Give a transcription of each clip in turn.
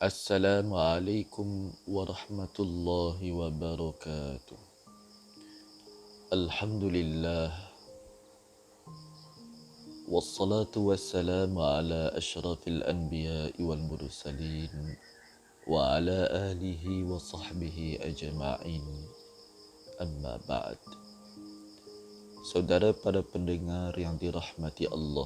Assalamualaikum warahmatullahi wabarakatuh. Alhamdulillah, wassalatu wassalamu ala ashrafil anbiya'i wal mursalin wa ala alihi wa sahbihi ajma'in. Amma ba'd. Saudara para pendengar yang dirahmati Allah,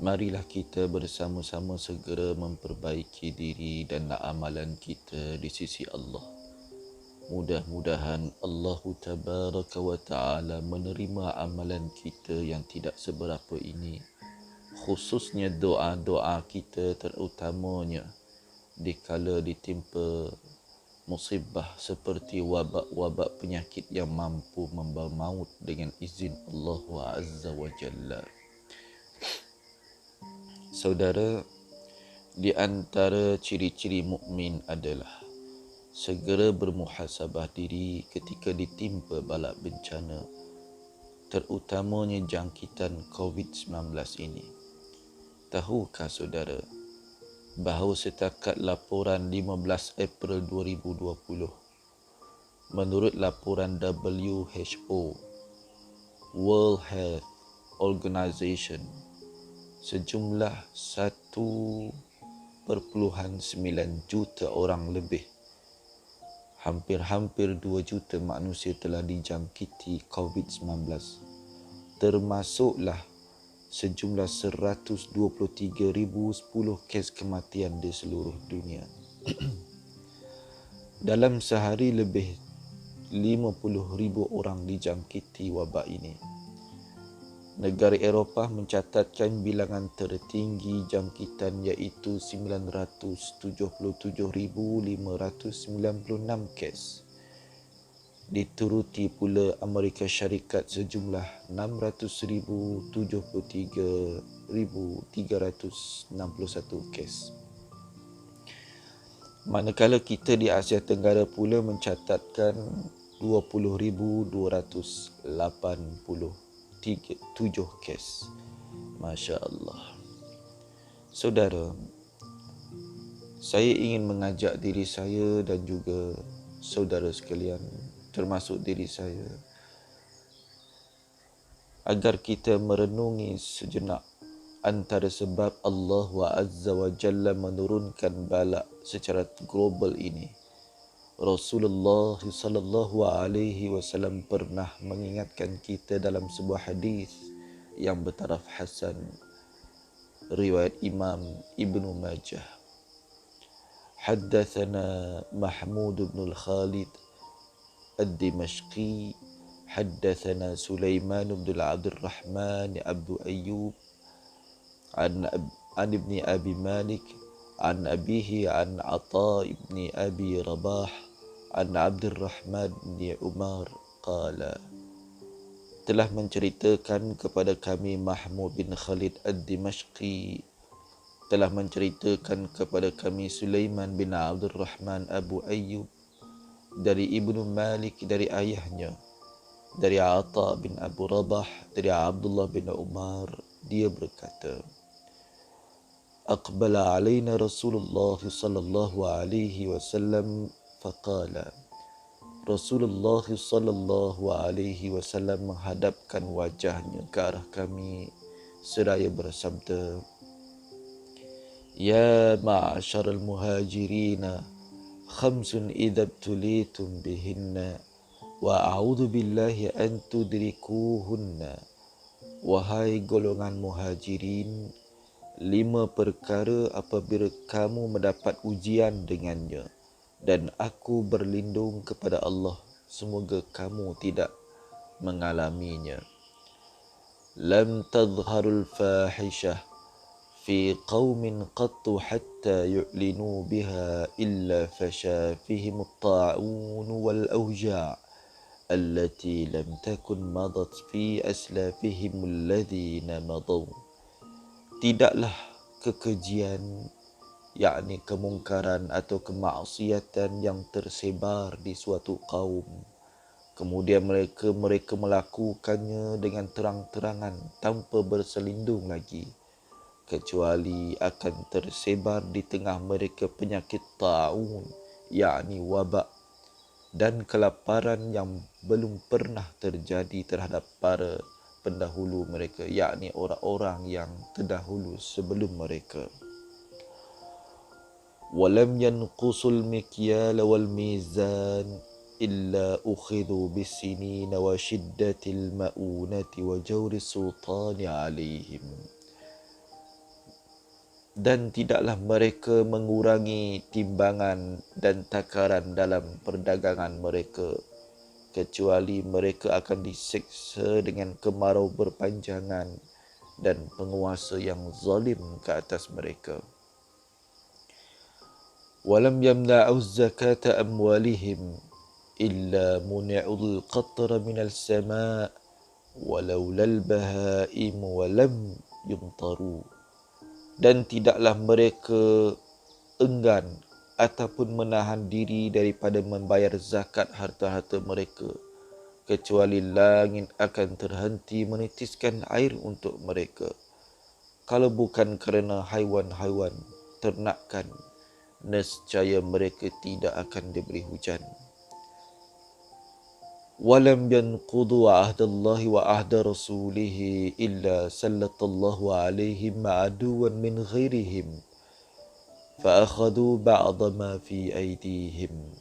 marilah kita bersama-sama segera memperbaiki diri dan amalan kita di sisi Allah. Mudah-mudahan Allah Tabaraka wa Ta'ala menerima amalan kita yang tidak seberapa ini, khususnya doa-doa kita, terutamanya dikala ditimpa musibah seperti wabak-wabak penyakit yang mampu membawa maut dengan izin Allah Azza wa Jalla. Saudara, di antara ciri-ciri mukmin adalah segera bermuhasabah diri ketika ditimpa bala bencana, terutamanya jangkitan COVID-19 ini. Tahukah saudara bahawa setakat laporan 15 April 2020, menurut laporan WHO, World Health Organization, sejumlah 1.9 juta orang lebih, hampir 2 juta manusia telah dijangkiti COVID-19, termasuklah sejumlah 123,010 kes kematian di seluruh dunia. Dalam sehari lebih 50,000 orang dijangkiti wabak ini. Negara Eropah mencatatkan bilangan tertinggi jangkitan iaitu 977,596 kes. Dituruti pula Amerika Syarikat sejumlah 673,361 kes. Manakala kita di Asia Tenggara pula mencatatkan 20,287 kes. Masya Allah. Saudara, saya ingin mengajak diri saya dan juga saudara sekalian, termasuk diri saya, agar kita merenungi sejenak antara sebab Allah Azza wa Jalla menurunkan bala secara global ini. Rasulullah sallallahu alaihi wasallam pernah mengingatkan kita dalam sebuah hadis yang bertaraf hasan, riwayat Imam Ibnu Majah. Haddatsana Mahmud bin Khalid الدمشقي حدثنا سليمان بن عبد الرحمن عبد أيوب عن ابن أبي مالك عن أبيه عن عطاء بن أبي رباح عن عبد الرحمن بن عمر قال, telah menceritakan kepada kami Mahmud bin Khalid Ad-Dimashqi, telah menceritakan kepada kami Sulaiman bin Abdul Rahman Abu Ayyub dari Ibnu Malik dari ayahnya, dari Ata bin Abu Rabah dari Abdullah bin Umar, dia berkata, Aqbala alaina Rasulullah sallallahu alaihi wasallam faqala, Rasulullah sallallahu alaihi wasallam menghadapkan wajahnya ke arah kami seraya bersabda, Ya ma'asyaral muhajirina, khamsun idza ibtulitum bihinna wa a'udzu billahi an tudrikuhunna. Wahai golongan muhajirin, 5 perkara apabila kamu mendapat ujian dengannya, dan aku berlindung kepada Allah semoga kamu tidak mengalaminya. Lam tadhharul fahishah في قوم قط حتى يعلنوا بها إلا فشا فيهم الطاعون والأوجاع التي لم تكن مضت في أسلافهم الذين مضوا. Tidaklah kekejian, yakni kemungkaran atau kemaksiatan yang tersebar di suatu kaum, kemudian mereka melakukannya dengan terang-terangan tanpa berselindung lagi, kecuali akan tersebar di tengah mereka penyakit ta'un, yakni wabak, dan kelaparan yang belum pernah terjadi terhadap para pendahulu mereka, yakni orang-orang yang terdahulu sebelum mereka. Walam yanqusul mikyal wal mizan illa ukhidhu bisinin wa shiddatil ma'unati wa jawri sultani alaihim. Dan tidaklah mereka mengurangi timbangan dan takaran dalam perdagangan mereka, kecuali mereka akan diseksa dengan kemarau berpanjangan dan penguasa yang zalim ke atas mereka. Walam yamna'u zakata amwalihim illa muni'ul qatra minal sama' walau lal bahaim walam yumtaru. Dan tidaklah mereka enggan ataupun menahan diri daripada membayar zakat harta-harta mereka, kecuali langit akan terhenti menitiskan air untuk mereka. Kalau bukan kerana haiwan-haiwan ternakan, nescaya mereka tidak akan diberi hujan. Walam yanqudu ahdallahi wa ahda rasulihi illa sallallahu alaihim ma'aduwan min ghairihim fa'akhadu ba'da ma fi aydihim.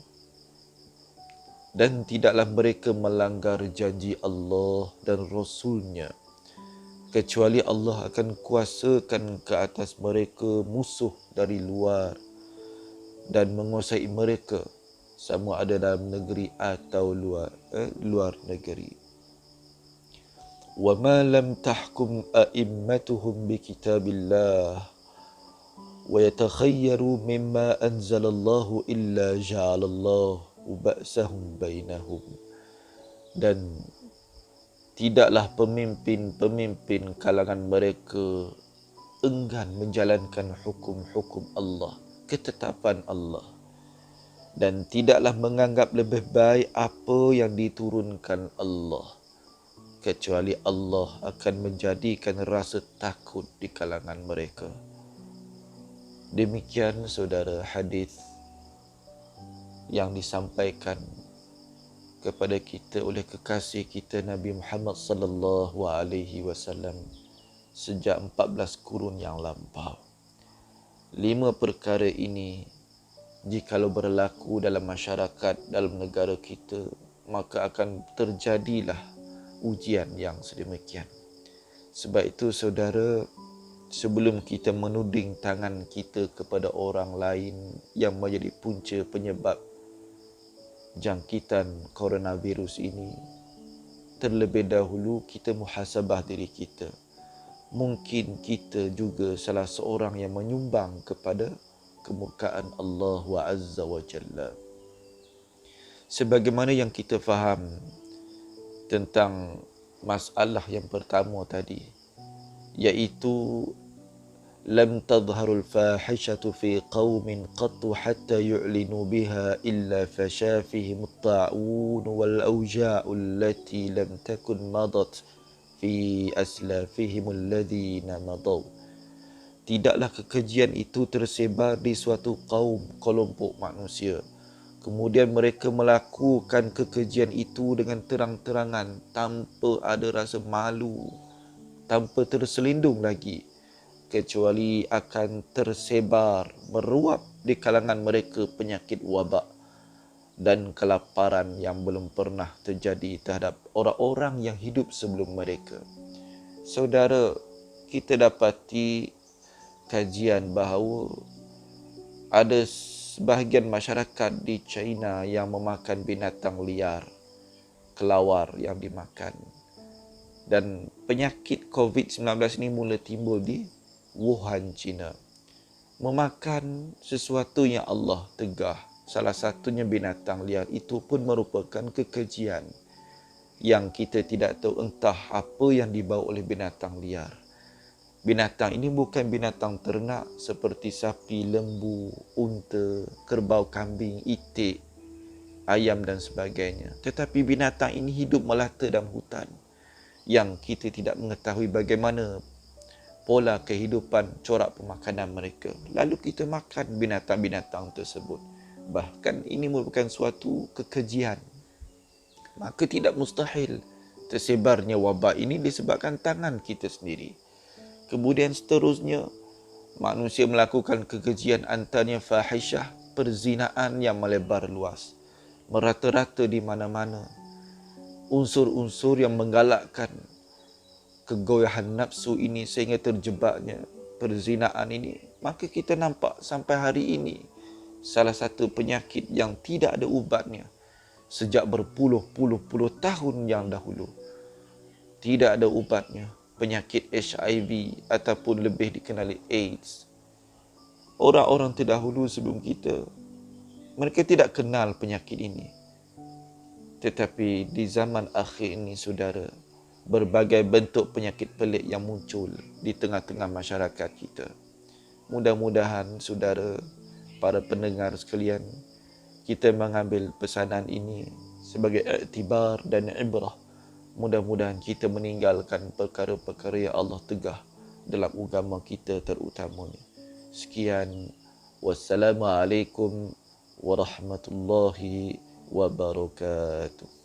Dan tidaklah mereka melanggar janji Allah dan Rasulnya, kecuali Allah akan kuasakan ke atas mereka musuh dari luar dan menguasai mereka, sama ada dalam negeri atau luar negeri. Wa ma lam tahkum a'immatuhum bi kitabillah wa yatakhayyaru mimma anzalallahu illa ja'alallahu ba'sahum bainahum. Dan tidaklah pemimpin-pemimpin kalangan mereka enggan menjalankan hukum-hukum Allah, ketetapan Allah, dan tidaklah menganggap lebih baik apa yang diturunkan Allah, kecuali Allah akan menjadikan rasa takut di kalangan mereka. Demikian saudara hadis yang disampaikan kepada kita oleh kekasih kita Nabi Muhammad sallallahu alaihi wasallam sejak 14 kurun yang lampau. 5 perkara ini jikalau berlaku dalam masyarakat, dalam negara kita, maka akan terjadilah ujian yang sedemikian. Sebab itu saudara, sebelum kita menuding tangan kita kepada orang lain yang menjadi punca penyebab jangkitan coronavirus ini, terlebih dahulu kita muhasabah diri kita. Mungkin kita juga salah seorang yang menyumbang kepada kemurkaan Allah wa Azza wa Jalla. Sebagaimana yang kita faham tentang masalah yang pertama tadi, iaitu lam tadhharul fahishatu fi qaumin qattu hatta yu'linu biha illa fasha fihim at-ta'un wal awja'u allati lam takun madat fi aslafihim alladhina madaw. Tidaklah kekejian itu tersebar di suatu kelompok manusia, kemudian mereka melakukan kekejian itu dengan terang-terangan tanpa ada rasa malu, tanpa terselindung lagi, kecuali akan tersebar, meruap di kalangan mereka penyakit wabak dan kelaparan yang belum pernah terjadi terhadap orang-orang yang hidup sebelum mereka. Saudara, kita dapati kajian bahawa ada sebahagian masyarakat di China yang memakan binatang liar, kelawar yang dimakan. Dan penyakit COVID-19 ini mula timbul di Wuhan, China. Memakan sesuatu yang Allah tegah, salah satunya binatang liar, itu pun merupakan kekejian yang kita tidak tahu entah apa yang dibawa oleh binatang liar. Binatang ini bukan binatang ternak seperti sapi, lembu, unta, kerbau, kambing, itik, ayam dan sebagainya. Tetapi binatang ini hidup melata dalam hutan yang kita tidak mengetahui bagaimana pola kehidupan, corak pemakanan mereka. Lalu kita makan binatang-binatang tersebut. Bahkan ini merupakan suatu kekejian. Maka tidak mustahil tersebarnya wabak ini disebabkan tangan kita sendiri. Kemudian seterusnya, manusia melakukan kekejian, antaranya fahisyah, perzinaan yang melebar luas, merata-rata di mana-mana. Unsur-unsur yang menggalakkan kegoyahan nafsu ini sehingga terjebaknya perzinaan ini, maka kita nampak sampai hari ini salah satu penyakit yang tidak ada ubatnya sejak berpuluh-puluh tahun yang dahulu. Tidak ada ubatnya, penyakit HIV ataupun lebih dikenali AIDS. Orang-orang terdahulu sebelum kita, mereka tidak kenal penyakit ini. Tetapi di zaman akhir ini, saudara, berbagai bentuk penyakit pelik yang muncul di tengah-tengah masyarakat kita. Mudah-mudahan saudara, para pendengar sekalian, kita mengambil pesanan ini sebagai iktibar dan ibrah. Mudah-mudahan kita meninggalkan perkara-perkara yang Allah tegah dalam agama kita terutamanya. Sekian, wassalamualaikum warahmatullahi wabarakatuh.